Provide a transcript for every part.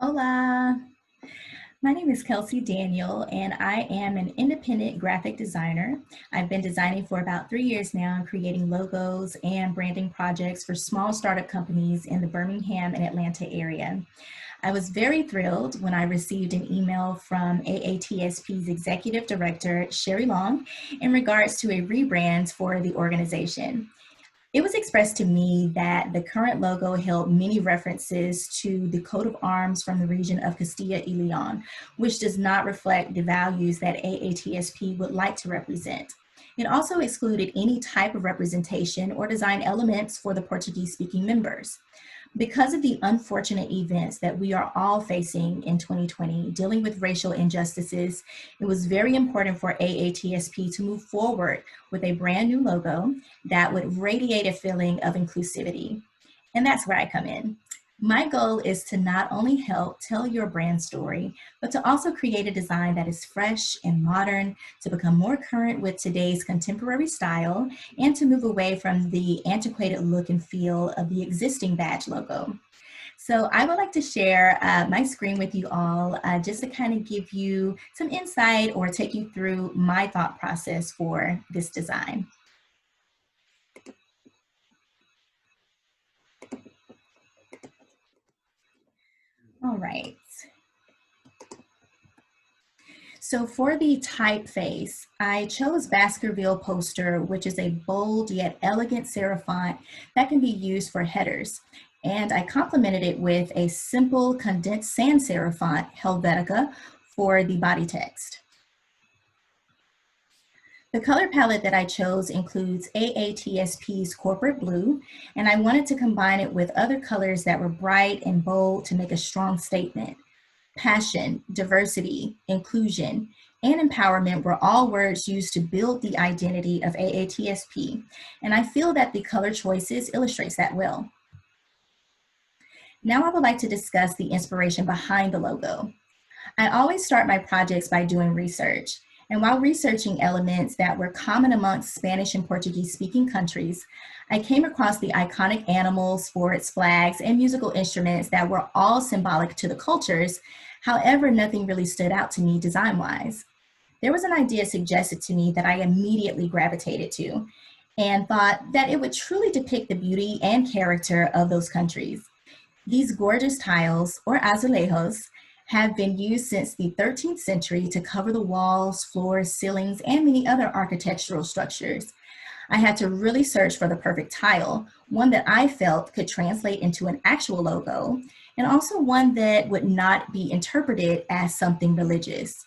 Hola, my name is Kelsey Daniels, and I am an independent graphic designer. I've been designing for about 3 years now and creating logos and branding projects for small startup companies in the Birmingham and Atlanta area. I was very thrilled when I received an email from AATSP's executive director, Sherry Long, in regards to a rebrand for the organization. It was expressed to me that the current logo held many references to the coat of arms from the region of Castilla y Leon, which does not reflect the values that AATSP would like to represent. It also excluded any type of representation or design elements for the Portuguese-speaking members. Because of the unfortunate events that we are all facing in 2020, dealing with racial injustices, it was very important for AATSP to move forward with a brand new logo that would radiate a feeling of inclusivity. And that's where I come in. My goal is to not only help tell your brand story, but to also create a design that is fresh and modern, to become more current with today's contemporary style, and to move away from the antiquated look and feel of the existing badge logo. So I would like to share my screen with you all just to kind of give you some insight or take you through my thought process for this design. All right. So for the typeface, I chose Baskerville Poster, which is a bold yet elegant serif font that can be used for headers. And I complemented it with a simple condensed sans serif font, Helvetica, for the body text. The color palette that I chose includes AATSP's corporate blue, and I wanted to combine it with other colors that were bright and bold to make a strong statement. Passion, diversity, inclusion, and empowerment were all words used to build the identity of AATSP, and I feel that the color choices illustrates that well. Now I would like to discuss the inspiration behind the logo. I always start my projects by doing research, and while researching elements that were common amongst Spanish and Portuguese speaking countries, I came across the iconic animals, sports, flags, and musical instruments that were all symbolic to the cultures. However, nothing really stood out to me design-wise. There was an idea suggested to me that I immediately gravitated to and thought that it would truly depict the beauty and character of those countries. These gorgeous tiles, or azulejos, have been used since the 13th century to cover the walls, floors, ceilings, and many other architectural structures. I had to really search for the perfect tile, one that I felt could translate into an actual logo, and also one that would not be interpreted as something religious.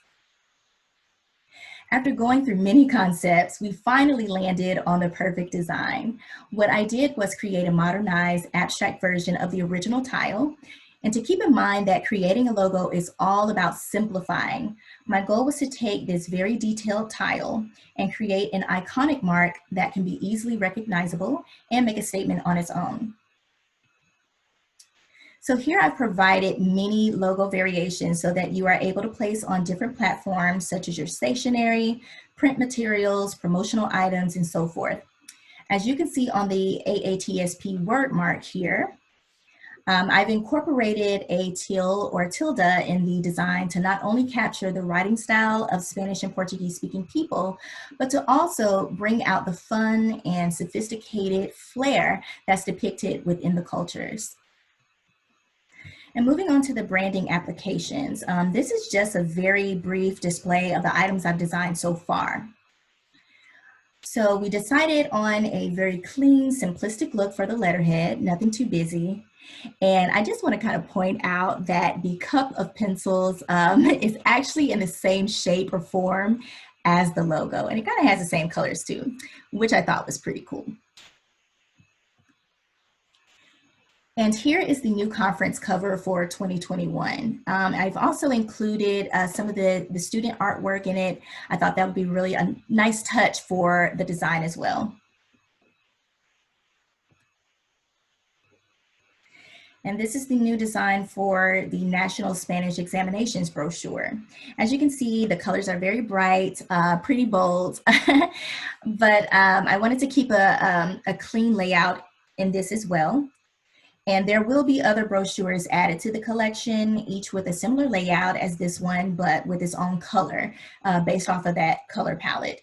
After going through many concepts, we finally landed on the perfect design. What I did was create a modernized, abstract version of the original tile. And to keep in mind that creating a logo is all about simplifying, my goal was to take this very detailed tile and create an iconic mark that can be easily recognizable and make a statement on its own. So here I've provided many logo variations so that you are able to place on different platforms such as your stationery, print materials, promotional items, and so forth. As you can see on the AATSP word mark here, I've incorporated a til or tilde in the design to not only capture the writing style of Spanish and Portuguese speaking people, but to also bring out the fun and sophisticated flair that's depicted within the cultures. And moving on to the branding applications, this is just a very brief display of the items I've designed so far. So we decided on a very clean, simplistic look for the letterhead, nothing too busy. And I just want to kind of point out that the cup of pencils is actually in the same shape or form as the logo. And it kind of has the same colors too, which I thought was pretty cool. And here is the new conference cover for 2021. I've also included some of the student artwork in it. I thought that would be really a nice touch for the design as well. And this is the new design for the National Spanish Examinations brochure. As you can see, the colors are very bright, pretty bold, but I wanted to keep a clean layout in this as well. And there will be other brochures added to the collection, each with a similar layout as this one, but with its own color based off of that color palette,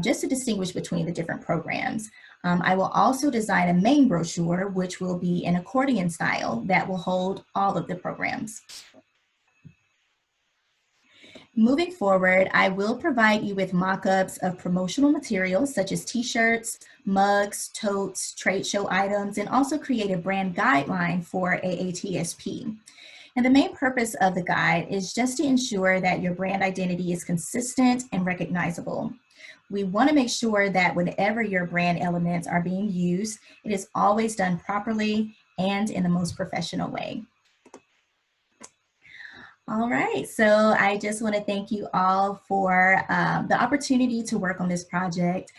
just to distinguish between the different programs. I will also design a main brochure, which will be an accordion style that will hold all of the programs. Moving forward, I will provide you with mock-ups of promotional materials such as t-shirts, mugs, totes, trade show items, and also create a brand guideline for AATSP. And the main purpose of the guide is just to ensure that your brand identity is consistent and recognizable. We want to make sure that whenever your brand elements are being used, it is always done properly and in the most professional way. All right, so I just want to thank you all for the opportunity to work on this project.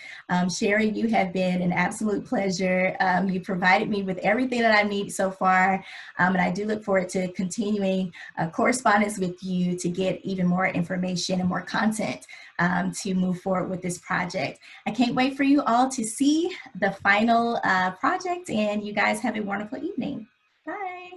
Sherry, you have been an absolute pleasure. You provided me with everything that I need so far, and I do look forward to continuing correspondence with you to get even more information and more content to move forward with this project. I can't wait for you all to see the final project, and you guys have a wonderful evening. Bye.